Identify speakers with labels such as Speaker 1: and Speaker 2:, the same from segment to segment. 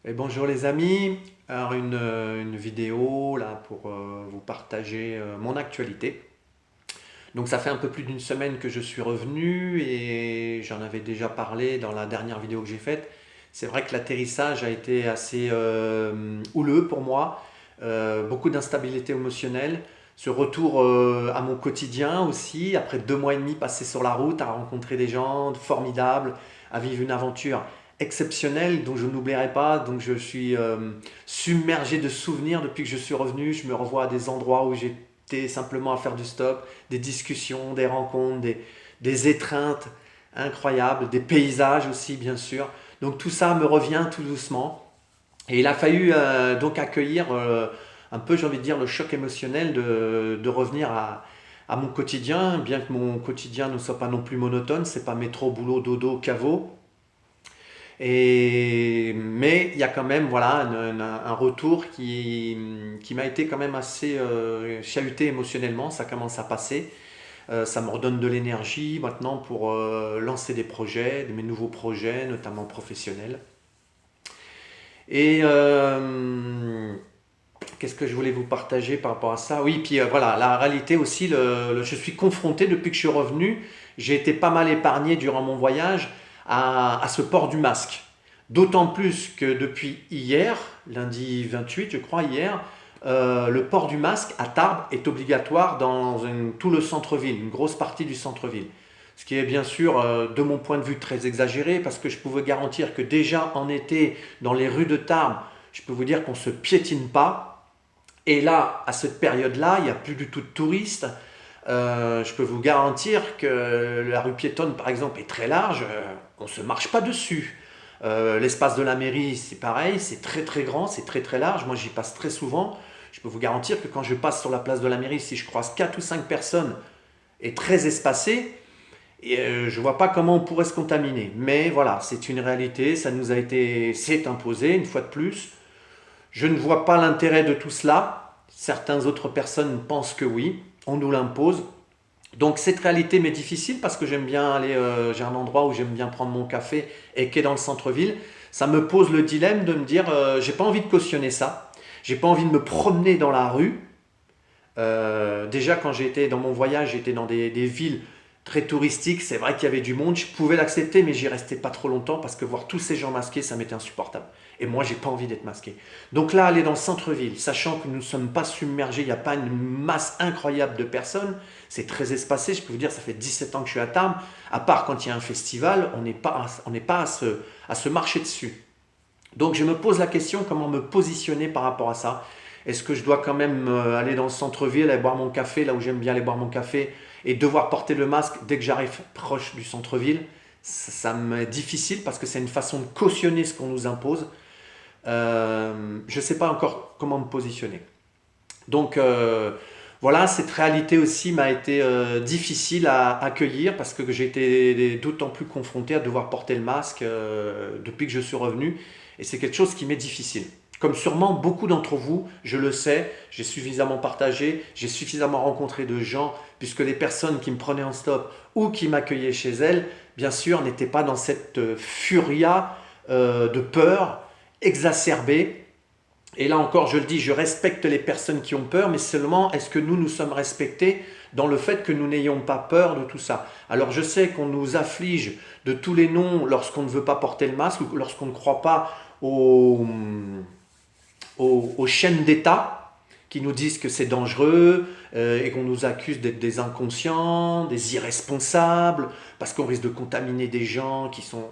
Speaker 1: Et bonjour les amis, alors une vidéo là pour vous partager mon actualité. Donc ça fait un peu plus d'une semaine que je suis revenu et j'en avais déjà parlé dans la dernière vidéo que j'ai faite. C'est vrai que l'atterrissage a été assez houleux pour moi, beaucoup d'instabilité émotionnelle, ce retour à mon quotidien aussi, après 2 mois et demi passés sur la route, à rencontrer des gens formidables, à vivre une aventure exceptionnelle dont je n'oublierai pas. Donc je suis submergé de souvenirs depuis que je suis revenu. Je me revois à des endroits où j'étais simplement à faire du stop, des discussions, des rencontres, des étreintes incroyables, des paysages aussi bien sûr. Donc tout ça me revient tout doucement. Et il a fallu donc accueillir un peu, j'ai envie de dire, le choc émotionnel de revenir à mon quotidien, bien que mon quotidien ne soit pas non plus monotone, c'est pas métro, boulot, dodo, caveau. Mais il y a quand même voilà, un retour qui m'a été quand même assez chahuté émotionnellement, ça commence à passer. Ça me redonne de l'énergie maintenant pour lancer des projets, mes nouveaux projets, notamment professionnels. Et qu'est-ce que je voulais vous partager par rapport à ça? Oui, puis voilà, la réalité aussi, je suis confronté depuis que je suis revenu, j'ai été pas mal épargné durant mon voyage à ce port du masque. D'autant plus que depuis hier, lundi 28, je crois, hier, le port du masque à Tarbes est obligatoire dans tout le centre-ville, une grosse partie du centre-ville. Ce qui est bien sûr, de mon point de vue, très exagéré, parce que je pouvais garantir que déjà en été, dans les rues de Tarbes, je peux vous dire qu'on ne se piétine pas. Et là, à cette période-là, il n'y a plus du tout de touristes. Je peux vous garantir que la rue piétonne, par exemple, est très large. On ne se marche pas dessus. L'espace de la mairie, c'est pareil, c'est très très grand, c'est très très large. Moi, j'y passe très souvent. Je peux vous garantir que quand je passe sur la place de la mairie, si je croise 4 ou 5 personnes et très espacées, et je ne vois pas comment on pourrait se contaminer. Mais voilà, c'est une réalité, ça nous a été, c'est imposé une fois de plus. Je ne vois pas l'intérêt de tout cela. Certaines autres personnes pensent que oui, on nous l'impose. Donc cette réalité m'est difficile parce que j'aime bien aller, j'ai un endroit où j'aime bien prendre mon café et qui est dans le centre-ville. Ça me pose le dilemme de me dire, j'ai pas envie de cautionner ça. J'ai pas envie de me promener dans la rue. Déjà quand j'étais dans mon voyage, j'étais dans des villes très touristiques. C'est vrai qu'il y avait du monde, je pouvais l'accepter, mais j'y restais pas trop longtemps parce que voir tous ces gens masqués, ça m'était insupportable. Et moi, j'ai pas envie d'être masqué. Donc là, aller dans le centre-ville, sachant que nous ne sommes pas submergés, il n'y a pas une masse incroyable de personnes, c'est très espacé. Je peux vous dire, ça fait 17 ans que je suis à Tarbes. À part quand il y a un festival, on n'est pas à se marcher dessus. Donc je me pose la question comment me positionner par rapport à ça. Est-ce que je dois quand même aller dans le centre-ville, aller boire mon café, là où j'aime bien aller boire mon café, et devoir porter le masque dès que j'arrive proche du centre-ville? Ça m'est difficile parce que c'est une façon de cautionner ce qu'on nous impose. Je ne sais pas encore comment me positionner. Donc voilà, cette réalité aussi m'a été difficile à accueillir parce que j'ai été d'autant plus confronté à devoir porter le masque depuis que je suis revenu. Et c'est quelque chose qui m'est difficile. Comme sûrement beaucoup d'entre vous, je le sais, j'ai suffisamment partagé, j'ai suffisamment rencontré de gens, puisque les personnes qui me prenaient en stop ou qui m'accueillaient chez elles, bien sûr, n'étaient pas dans cette furia de peur exacerbée. Et là encore, je le dis, je respecte les personnes qui ont peur, mais seulement est-ce que nous sommes respectés dans le fait que nous n'ayons pas peur de tout ça? Alors je sais qu'on nous afflige de tous les noms lorsqu'on ne veut pas porter le masque ou lorsqu'on ne croit pas aux chaînes d'État qui nous disent que c'est dangereux et qu'on nous accuse d'être des inconscients, des irresponsables, parce qu'on risque de contaminer des gens qui sont...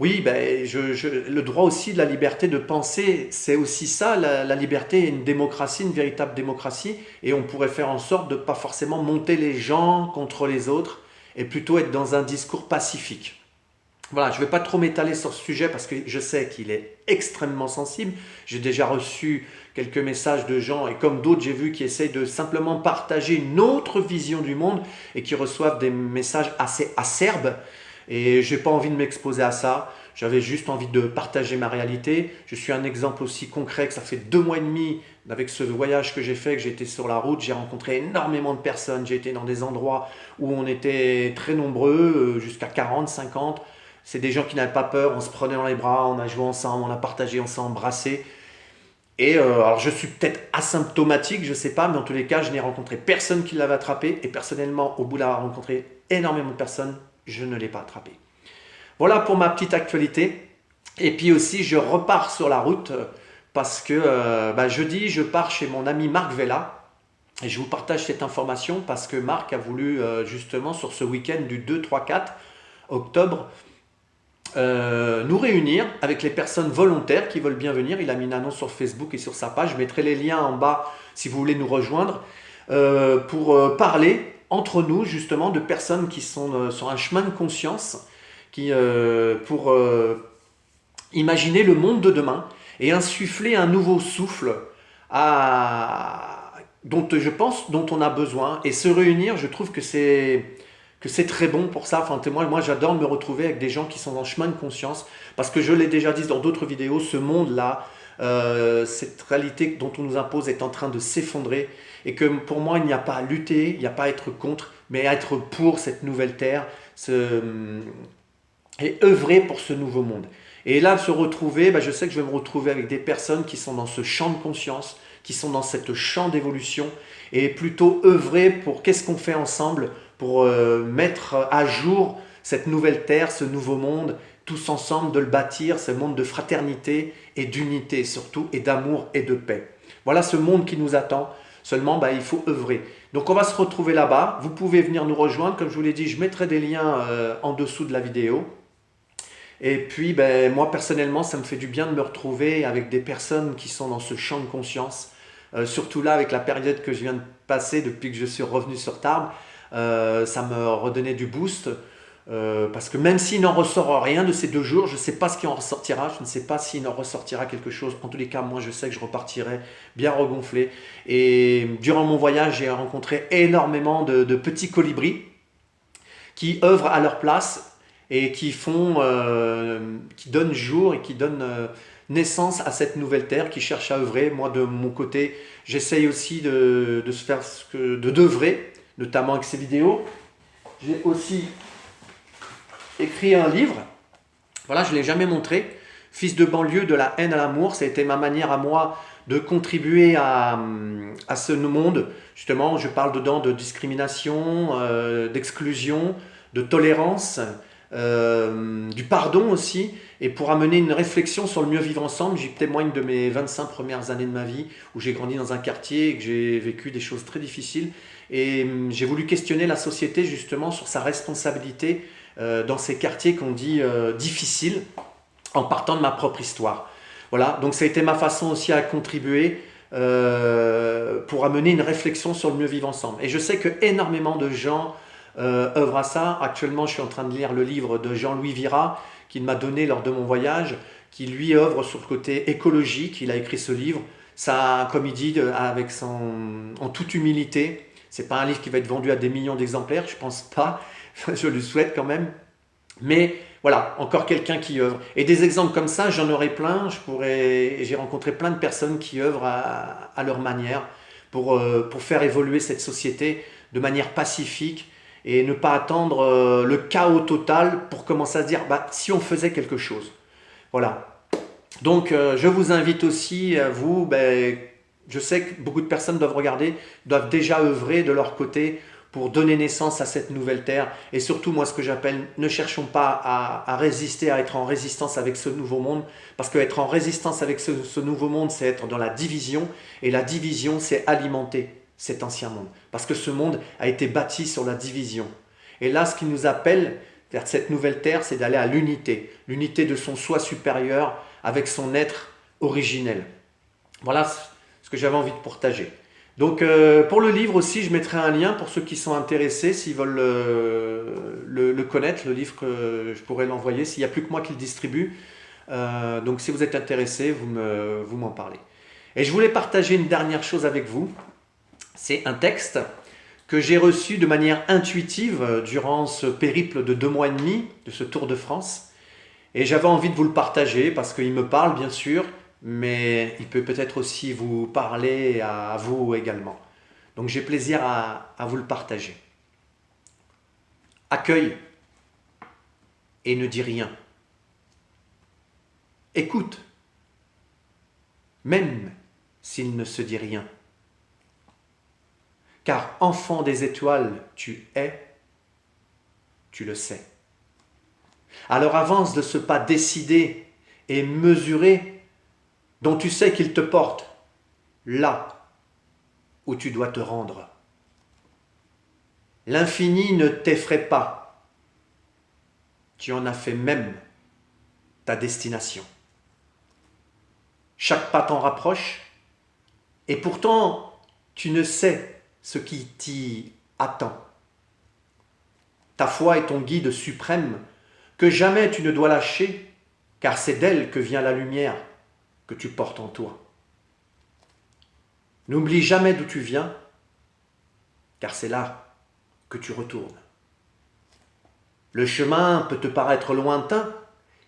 Speaker 1: Oui, ben, le droit aussi de la liberté de penser, c'est aussi ça, la liberté est une démocratie, une véritable démocratie, et on pourrait faire en sorte de ne pas forcément monter les gens contre les autres, et plutôt être dans un discours pacifique. Voilà, je ne vais pas trop m'étaler sur ce sujet parce que je sais qu'il est extrêmement sensible. J'ai déjà reçu quelques messages de gens, et comme d'autres, j'ai vu qui essayent de simplement partager une autre vision du monde et qui reçoivent des messages assez acerbes. Et je n'ai pas envie de m'exposer à ça. J'avais juste envie de partager ma réalité. Je suis un exemple aussi concret que ça fait 2 mois et demi avec ce voyage que j'ai fait, que j'ai été sur la route. J'ai rencontré énormément de personnes. J'ai été dans des endroits où on était très nombreux, jusqu'à 40, 50. C'est des gens qui n'avaient pas peur, on se prenait dans les bras, on a joué ensemble, on a partagé, on s'est embrassé. Et alors je suis peut-être asymptomatique, je ne sais pas, mais en tous les cas, je n'ai rencontré personne qui l'avait attrapé. Et personnellement, au bout d'avoir rencontré énormément de personnes, je ne l'ai pas attrapé. Voilà pour ma petite actualité. Et puis aussi, je repars sur la route parce que jeudi, je pars chez mon ami Marc Vella. Et je vous partage cette information parce que Marc a voulu justement sur ce week-end du 2, 3, 4 octobre nous réunir avec les personnes volontaires qui veulent bien venir. Il a mis une annonce sur Facebook et sur sa page. Je mettrai les liens en bas si vous voulez nous rejoindre pour parler entre nous justement de personnes qui sont sur un chemin de conscience pour imaginer le monde de demain et insuffler un nouveau souffle dont je pense, dont on a besoin. Et se réunir, je trouve que c'est très bon pour ça. Enfin, moi j'adore me retrouver avec des gens qui sont en chemin de conscience, parce que je l'ai déjà dit dans d'autres vidéos, ce monde-là, cette réalité dont on nous impose est en train de s'effondrer, et que pour moi il n'y a pas à lutter, il n'y a pas à être contre, mais à être pour cette nouvelle terre, et œuvrer pour ce nouveau monde. Et là, se retrouver, je sais que je vais me retrouver avec des personnes qui sont dans ce champ de conscience, qui sont dans cette champ d'évolution, et plutôt œuvrer pour qu'est-ce qu'on fait ensemble pour mettre à jour cette nouvelle terre, ce nouveau monde, tous ensemble de le bâtir, ce monde de fraternité et d'unité surtout, et d'amour et de paix. Voilà ce monde qui nous attend, seulement il faut œuvrer. Donc on va se retrouver là-bas, vous pouvez venir nous rejoindre, comme je vous l'ai dit, je mettrai des liens en dessous de la vidéo. Et puis, moi personnellement, ça me fait du bien de me retrouver avec des personnes qui sont dans ce champ de conscience. Surtout là, avec la période que je viens de passer depuis que je suis revenu sur Tarbes, ça me redonnait du boost. Parce que même s'il n'en ressort rien de ces 2 jours, je ne sais pas ce qui en ressortira, je ne sais pas s'il en ressortira quelque chose. En tous les cas, moi je sais que je repartirai bien regonflé. Et durant mon voyage, j'ai rencontré énormément de petits colibris qui œuvrent à leur place et qui donnent jour et qui donnent naissance à cette nouvelle terre, qui cherche à œuvrer. Moi, de mon côté, j'essaye aussi d'œuvrer, notamment avec ces vidéos. J'ai aussi écrit un livre, voilà, je ne l'ai jamais montré, Fils de banlieue, de la haine à l'amour. Ça a été ma manière à moi de contribuer à ce monde. Justement, je parle dedans de discrimination, d'exclusion, de tolérance, du pardon aussi, et pour amener une réflexion sur le mieux vivre ensemble. J'y témoigne de mes 25 premières années de ma vie, où j'ai grandi dans un quartier et que j'ai vécu des choses très difficiles. Et j'ai voulu questionner la société justement sur sa responsabilité dans ces quartiers qu'on dit difficiles, en partant de ma propre histoire. Voilà, donc ça a été ma façon aussi à contribuer pour amener une réflexion sur le mieux vivre ensemble. Et je sais que énormément de gens œuvrent à ça. Actuellement, je suis en train de lire le livre de Jean-Louis Vira, qu'il m'a donné lors de mon voyage, qui lui œuvre sur le côté écologique. Il a écrit ce livre, ça, comme il dit, en toute humilité. C'est pas un livre qui va être vendu à des millions d'exemplaires, je pense pas. Je le souhaite quand même. Mais voilà, encore quelqu'un qui œuvre. Et des exemples comme ça, j'en aurais plein. J'ai rencontré plein de personnes qui œuvrent à leur manière pour faire évoluer cette société de manière pacifique et ne pas attendre le chaos total pour commencer à se dire si on faisait quelque chose. Voilà. Donc je vous invite aussi, vous, je sais que beaucoup de personnes doivent regarder, doivent déjà œuvrer de leur côté pour donner naissance à cette nouvelle terre. Et surtout, moi, ce que j'appelle, ne cherchons pas à résister, à être en résistance avec ce nouveau monde, parce qu'être en résistance avec ce nouveau monde, c'est être dans la division, et la division, c'est alimenter cet ancien monde, parce que ce monde a été bâti sur la division. Et là, ce qui nous appelle vers cette nouvelle terre, c'est d'aller à l'unité de son soi supérieur avec son être originel. Voilà ce que j'avais envie de partager. Donc pour le livre aussi, je mettrai un lien pour ceux qui sont intéressés, s'ils veulent le connaître, le livre que je pourrais l'envoyer, s'il n'y a plus que moi qui le distribue. Donc si vous êtes intéressés, vous m'en parlez. Et je voulais partager une dernière chose avec vous. C'est un texte que j'ai reçu de manière intuitive durant ce périple de 2 mois et demi, de ce Tour de France. Et j'avais envie de vous le partager parce qu'il me parle bien sûr, mais il peut peut-être aussi vous parler à vous également. Donc j'ai plaisir à vous le partager. Accueil. et ne dis rien. Écoute, même s'il ne se dit rien. Car enfant des étoiles, tu es, tu le sais. Alors avance de ce pas décidé et mesuré dont tu sais qu'il te porte là où tu dois te rendre. L'infini ne t'effraie pas. Tu en as fait même ta destination. Chaque pas t'en rapproche et pourtant tu ne sais ce qui t'y attend. Ta foi est ton guide suprême que jamais tu ne dois lâcher, car c'est d'elle que vient la lumière que tu portes en toi. N'oublie jamais d'où tu viens, car c'est là que tu retournes. Le chemin peut te paraître lointain,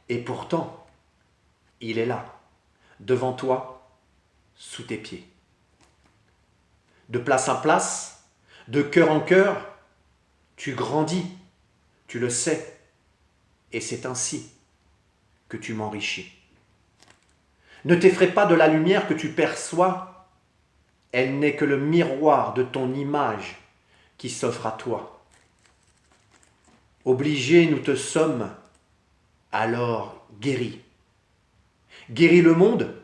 Speaker 1: et pourtant, il est là, devant toi, sous tes pieds. De place en place, de cœur en cœur, tu grandis, tu le sais, et c'est ainsi que tu m'enrichis. Ne t'effraie pas de la lumière que tu perçois, elle n'est que le miroir de ton image qui s'offre à toi. Obligés nous te sommes, alors guéris. Guéris le monde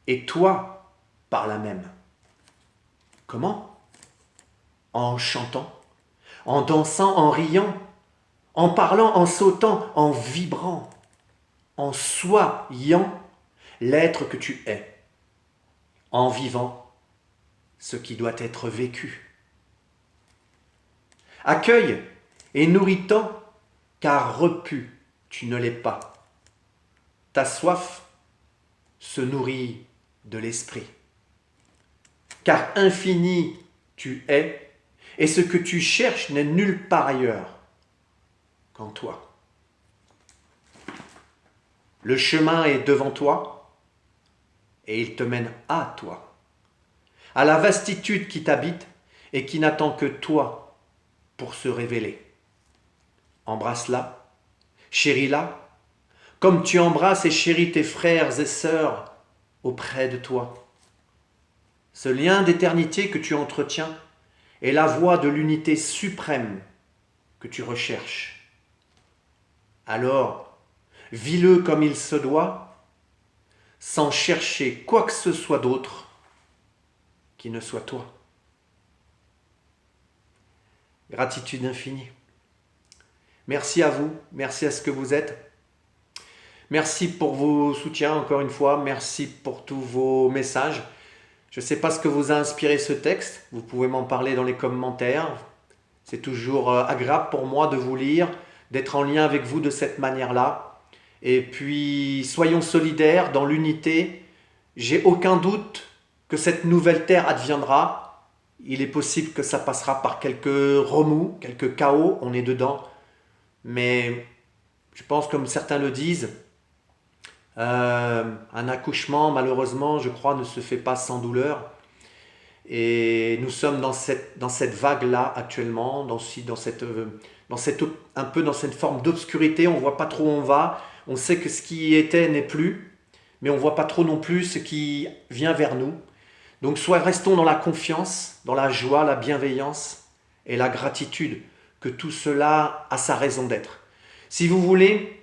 Speaker 1: et toi par la même. Comment ? En chantant, en dansant, en riant, en parlant, en sautant, en vibrant, en soyant l'être que tu es, en vivant ce qui doit être vécu. Accueille et nourris-t'en, car repu tu ne l'es pas. Ta soif se nourrit de l'esprit. Car infini tu es, et ce que tu cherches n'est nulle part ailleurs qu'en toi. Le chemin est devant toi, et il te mène à toi, à la vastitude qui t'habite et qui n'attend que toi pour se révéler. Embrasse-la, chéris-la, comme tu embrasses et chéris tes frères et sœurs auprès de toi. Ce lien d'éternité que tu entretiens est la voie de l'unité suprême que tu recherches. Alors, vis-le comme il se doit, sans chercher quoi que ce soit d'autre qui ne soit toi. Gratitude infinie. Merci à vous, merci à ce que vous êtes. Merci pour vos soutiens encore une fois, merci pour tous vos messages. Je ne sais pas ce que vous a inspiré ce texte, vous pouvez m'en parler dans les commentaires. C'est toujours agréable pour moi de vous lire, d'être en lien avec vous de cette manière-là. Et puis, soyons solidaires dans l'unité. J'ai aucun doute que cette nouvelle terre adviendra. Il est possible que ça passera par quelques remous, quelques chaos, on est dedans. Mais je pense, comme certains le disent, un accouchement, malheureusement, je crois, ne se fait pas sans douleur. Et nous sommes dans cette vague-là actuellement, un peu dans cette forme d'obscurité. On ne voit pas trop où on va. On sait que ce qui était n'est plus, mais on ne voit pas trop non plus ce qui vient vers nous. Donc soit restons dans la confiance, dans la joie, la bienveillance et la gratitude que tout cela a sa raison d'être. Si vous voulez,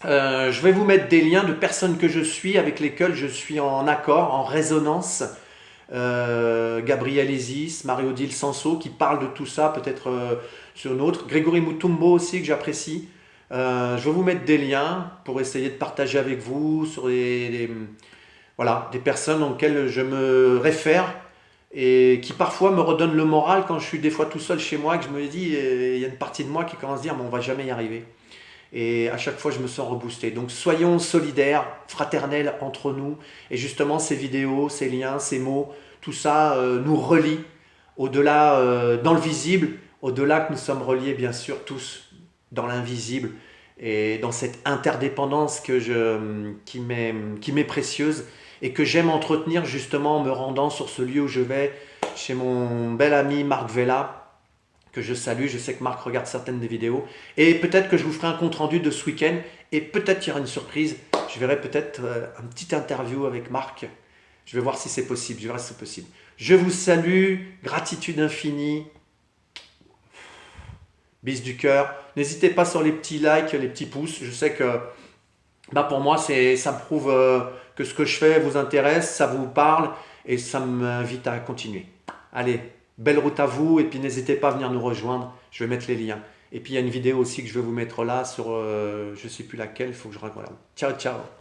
Speaker 1: je vais vous mettre des liens de personnes que je suis, avec lesquelles je suis en accord, en résonance. Gabriel Isis, Marie-Odile Sanso qui parlent de tout ça, peut-être sur une autre. Grégory Mutombo aussi, que j'apprécie. Je vais vous mettre des liens pour essayer de partager avec vous sur des personnes auxquelles je me réfère et qui parfois me redonnent le moral quand je suis des fois tout seul chez moi et que je me dis, il y a une partie de moi qui commence à se dire, mais on va jamais y arriver. Et à chaque fois, je me sens reboosté. Donc, soyons solidaires, fraternels entre nous. Et justement, ces vidéos, ces liens, ces mots, tout ça nous relie au-delà, dans le visible, au-delà que nous sommes reliés, bien sûr, tous dans l'invisible et dans cette interdépendance qui m'est précieuse et que j'aime entretenir justement en me rendant sur ce lieu où je vais, chez mon bel ami Marc Vella, que je salue. Je sais que Marc regarde certaines des vidéos. Et peut-être que je vous ferai un compte-rendu de ce week-end. Et peut-être qu'il y aura une surprise. Je verrai peut-être un petit interview avec Marc. Je vais voir si c'est possible. Je verrai si c'est possible. Je vous salue. Gratitude infinie. Bis du cœur. N'hésitez pas sur les petits likes, les petits pouces. Je sais que pour moi, ça me prouve que ce que je fais vous intéresse, ça vous parle et ça m'invite à continuer. Allez, belle route à vous et puis n'hésitez pas à venir nous rejoindre. Je vais mettre les liens. Et puis il y a une vidéo aussi que je vais vous mettre là sur, je ne sais plus laquelle, il faut que je regarde. Voilà. Ciao, ciao.